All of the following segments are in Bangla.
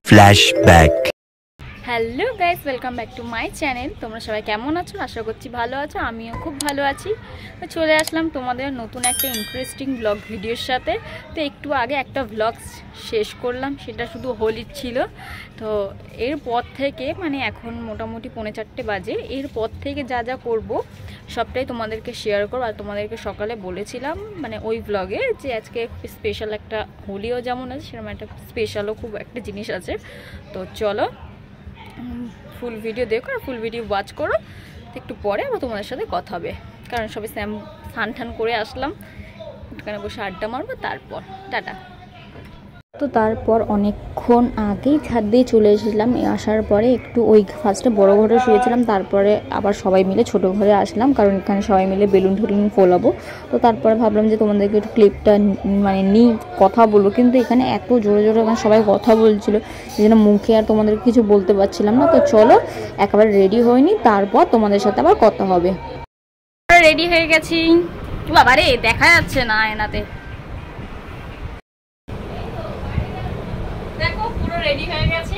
Flashback. Hello guys, welcome back to my channel. তোমরা সবাই কেমন আছো? আশা করছি ভালো আছো, আমিও খুব ভালো আছি। তো চলে আসলাম তোমাদের নতুন একটা ইন্টারেস্টিং ব্লগ ভিডিওর সাথে। তো একটু আগে একটা ব্লগ শেষ করলাম, সেটা শুধু হোলির ছিল। তো এরপর থেকে মানে এখন মোটামুটি 3:45 বাজে, এরপর থেকে যা যা করব সবটাই তোমাদেরকে শেয়ার করবো। আর তোমাদেরকে সকালে বলেছিলাম মানে ওই ব্লগে যে আজকে স্পেশাল একটা হোলিও যেমন আছে সেরকম একটা স্পেশালও খুব একটা জিনিস আছে। তো চলো ফুল ভিডিও দেখো আর ফুল ভিডিও ওয়াচ করো। একটু পরে আবার তোমাদের সাথে কথা হবে, কারণ সবাই স্নান টান করে আসলাম, ওখানে বসে আড্ডা মারবো। তারপর টাটা। তো তারপর অনেকক্ষণ আগেই ছাদ দিয়ে চলে এসেছিলাম। আসার পরে একটু ওই ফার্স্টে বড় ঘরে শুয়েছিলাম, তারপরে আবার সবাই মিলে ছোট ঘরে আসলাম, কারণ এখানে সবাই মিলে বেলুন টেলুন ফোলাবো। তো তারপরে ভাবলাম যে তোমাদেরকে একটু ক্লিপটা মানে নিই, কথা বলবো। কিন্তু এখানে এত জোরে জোরে মানে সবাই কথা বলছিল, এই জন্য মুখে আর তোমাদেরকে কিছু বলতে পারছিলাম না। তো চলো একেবারে রেডি হয়নি, তারপর তোমাদের সাথে আবার কথা হবে। রেডি হয়ে গেছি। বাবা রে, দেখা যাচ্ছে না আয়নাতে। দেখো পুরো রেডি হয়ে গেছি।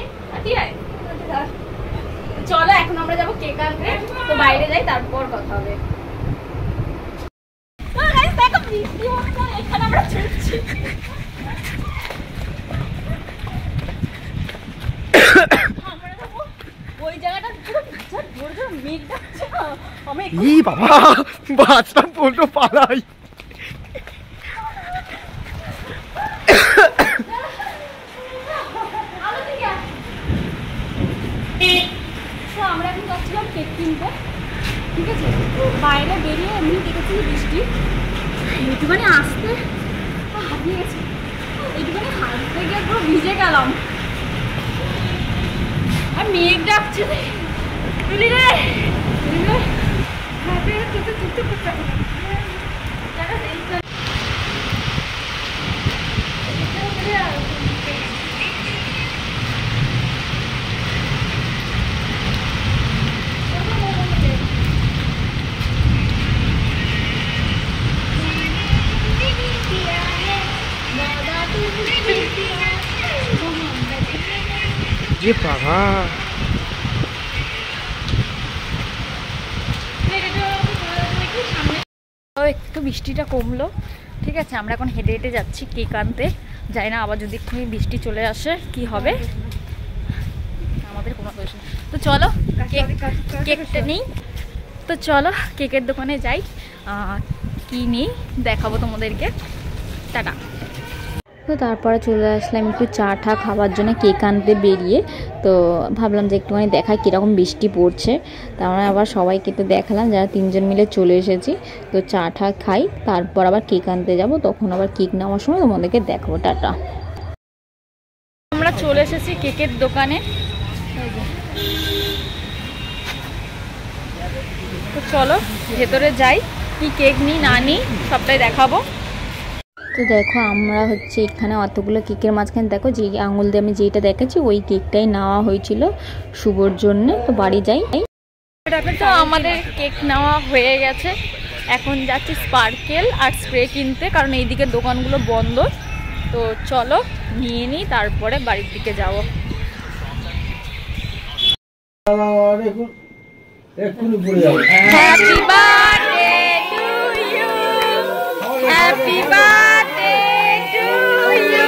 চলো এখন আমরা যাবো কেক আনতে। তো বাইরে যাই, তারপর কথা হবে। ওই জায়গাটা পুরো মেঘ ডাকছে না, আমি বাবা বাঁচলাম, বলতো পালাই। আমরা এখন যাচ্ছিলাম কেক কিনতে, ঠিক আছে। বাইরে বেরিয়ে এমনি দেখেছি বৃষ্টি, একটুখানি আসতে হারিয়ে গেছে, একটুখানি হাসতে গিয়ে পুরো ভিজে গেলাম। আর মেঘ ডাকছে রে, তুলি রে বাবা। একটু বৃষ্টিটা কমলো, ঠিক আছে। আমরা এখন হেঁটে হেঁটে যাচ্ছি কেক আনতে। যাই না আবার যদি একটু বৃষ্টি চলে আসে কি হবে, আমাদের কোনো দোষ নেই। তো চলো কেকটা নিই। তো চলো কেকের দোকানে যাই, কি নিই দেখাবো তোমাদেরকে। টাটা। তো তারপরে চলে আসলাম একটু চা টা খাওয়ার জন্য কেক আনতে বেরিয়ে। তো ভাবলাম যে একটুখানি দেখাই কীরকম বৃষ্টি পড়ছে। তারপরে আবার সবাইকে তো দেখালাম, যারা 3জন মিলে চলে এসেছি। তো চা টা খাই, তারপর আবার কেক আনতে যাব, তখন আবার কেক নেওয়ার সময় তোমাদেরকে দেখাবো। টাটা। আমরা চলে এসেছি কেকের দোকানে। তো চলো ভেতরে যাই, কি কেক নিই না নিই সবটাই দেখাবো। তো দেখো আমরা হচ্ছে এখানে অতগুলো কেকের মাঝখানে দেখো যে আঙুল দিয়ে আমি যেটা দেখাচ্ছি ওই কেকটাই নেওয়া হয়েছিল শুভর জন্য। তো বাড়ি যাই। তো আমাদের কেক নেওয়া হয়ে গেছে, এখন যাচ্ছি স্পার্কেল আর স্প্রে কিনতে, কারণ এই দিকের দোকানগুলো বন্ধ। তো চলো নিয়ে নিই, তারপরে বাড়ির দিকে যাবো। Happy birthday to you, happy birthday to you.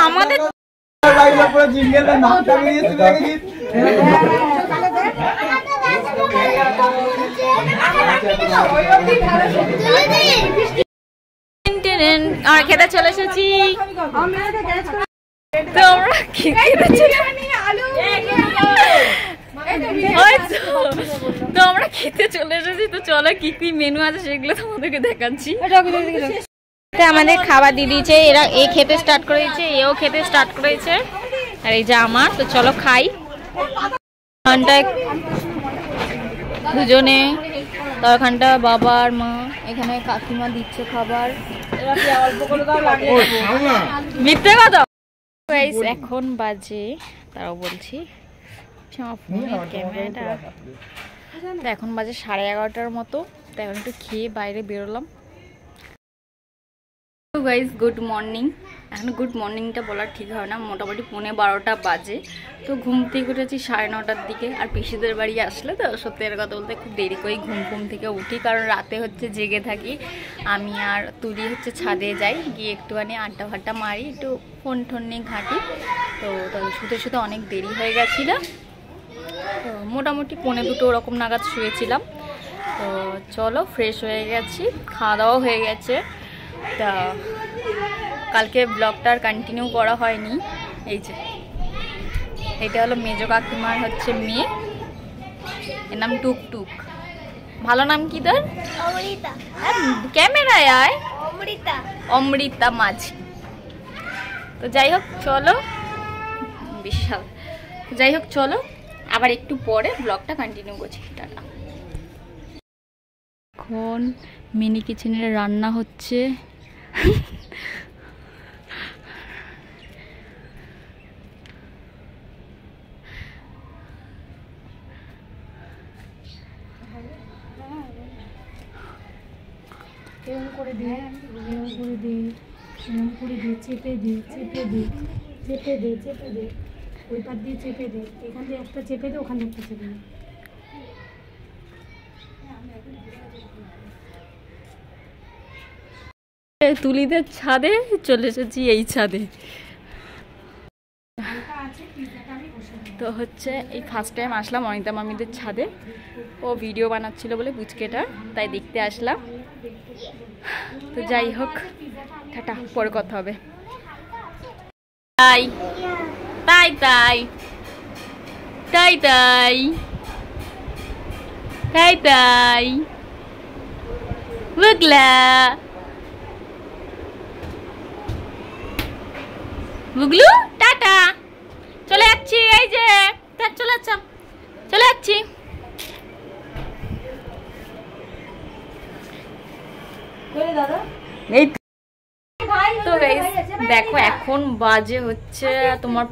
আমাদের আর খেতে চলে এসেছি। তো আমরা খেতে তো আমরা খেতে চলে এসেছি, তো চলো কি কি মেনু আছে সেগুলো তোমাদেরকে দেখাচ্ছি। আমাদের খাবার দিয়ে দিয়েছে, এরা এ খেতে স্টার্ট করে দিয়েছে, এও খেতে স্টার্ট করেছে, আর এই যে আমার। তো চলো খাই ওখানটায় দুজনে, তো ওখানটা বাবা আর মা, এখানে কাকিমা দিচ্ছে খাবার। মিথ্যে কথা। এখন বাজে, তারাও বলছি ক্যামেরাটা, তো এখন বাজে 11:30 মতো। তো এখন একটু খেয়ে বাইরে বেরোলাম। Guys good morning. এখন গুড মর্নিংটা বলার ঠিক হয় না, মোটামুটি 11:15 বাজে। তো ঘুম থেকে উঠেছি 9:30টার দিকে। আর পিসিদের বাড়ি আসলে তো সত্যি কথা বলতে খুব দেরি করে ঘুম থেকে উঠি, কারণ রাতে হচ্ছে জেগে থাকি। আমি আর তুলি হচ্ছে ছাদে যাই, গিয়ে একটুখানি আড্ডা ফাড্ডা মারি, একটু ফোন টোন নিয়ে ঘাঁটি। তো শুতে শুতে অনেক দেরি হয়ে গেছিলো। তো মোটামুটি 1:45 ওরকম নাগাদ শুয়েছিলাম। তো চলো ফ্রেশ হয়ে গেছি, খাওয়া দাওয়া হয়ে গেছে। তা কালকে ব্লগটা আর কন্টিনিউ করা হয়নি। এই যে এটা হলো মেজো কাকিমার হচ্ছে মেয়ে, এর নাম টুকটুক। ভালো নাম কি তোর? অমৃতা। ক্যামেরায় আয়। অমৃতা। অমৃতা মাঝি। তো যাই হোক চলো, বিশাল, যাই হোক চলো আবার একটু পরে ব্লগটা কন্টিনিউ করছি। টাটা। এখন মিনি কিচেনের রান্না হচ্ছে। এরকম করে দে, এরকম করে দে, এরকম করে দে, চেপে দে, চেপে দে, চেপে দে, চেপে দে, ওই পাট দিয়ে চেপে দে, এখান দিয়ে একটা চেপে দে, ওখানে একটা চেপে দে। তুলিদের ছাদে চলে এসেছি, এই ছাদে। তো হচ্ছে এই ফার্স্ট টাইম আসলাম অনিতা মামিদের ছাদে। ও ভিডিও বানাচ্ছিল বলে পুচকেটা, তাই দেখতে আসলাম। তো যাই হোক টাটা, পরে কথা হবে। তাই তাই তাই তাই তাই তাই তাই বুগলা বুগলু টাটা, চলে যাচ্ছি। এই যে চলে যাচ্ছ, চলে যাচ্ছি। এই তো গাইস দেখো এখন বাজে হচ্ছে তোমার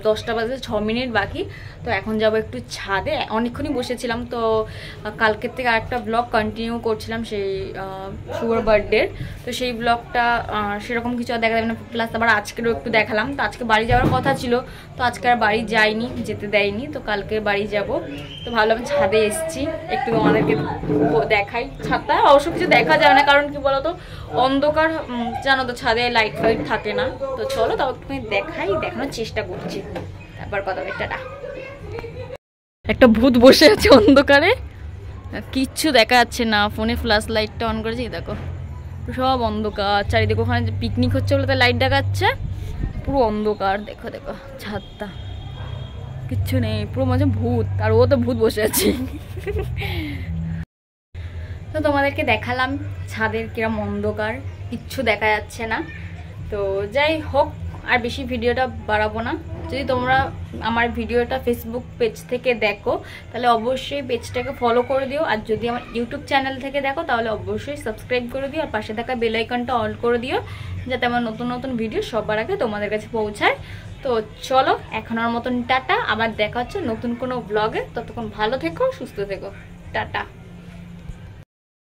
10টা বাজে 6 মিনিট বাকি। তো এখন যাব একটু ছাদে। অনেকক্ষণই বসেছিলাম, তো কালকের থেকে আরেকটা ব্লগ কন্টিনিউ করছিলাম, সেই শুভর বার্থডে। তো সেই ব্লগটা সেরকম কিছু আর দেখা যাবে না, প্লাস আবার আজকেরও একটু দেখালাম। তো আজকে বাড়ি যাওয়ার কথা ছিল, তো আজকে আর বাড়ি যাইনি, যেতে দেয়নি। তো কালকে বাড়ি যাব। তো ভাবলাম ছাদে এসছি একটু আমাদেরকে দেখাই। ছাদটা অবশ্য কিছু দেখা যায় না, কারণ কি বলতো অন্ধকার, জানো তো ছাদে লাইট ফাইট থাকে না। তো চলো তাও একটু দেখাই, দেখানোর চেষ্টা করছি, তারপর কথা হবে। টাটা। একটা ভূত বসে আছে অন্ধকারে, কিচ্ছু দেখা যাচ্ছে না। ফোনে ফ্ল্যাশ লাইটটা অন করেছি, দেখো সব অন্ধকার চারিদিকে। ওখানে পিকনিক হচ্ছে বলে লাইট দেখাচ্ছে, পুরো অন্ধকার। দেখো দেখো ছাদটা, কিচ্ছু নেই, পুরো মাঝে ভূত। আর ও তো ভূত বসে আছে। তো তোমাদেরকে দেখালাম ছাদের কিরম অন্ধকার, কিচ্ছু দেখা যাচ্ছে না। তো যাই হোক আর বেশি ভিডিওটা বাড়াবো না। যদি তোমরা আমার ভিডিওটা ফেসবুক পেজ থেকে দেখো তাহলে অবশ্যই পেজটাকে ফলো করে দিও, আর যদি আমার ইউটিউব চ্যানেল থেকে দেখো তাহলে অবশ্যই সাবস্ক্রাইব করে দিও, আর পাশে থাকা বেল আইকনটা অন করে দিও, যাতে আমার নতুন নতুন ভিডিও সবার আগে তোমাদের কাছে পৌঁছায়। তো চলো এখনের মতন টাটা, আবার দেখা হচ্ছে নতুন কোনো ব্লগে। ততক্ষণ ভালো থেকো, সুস্থ থেকো, টাটা।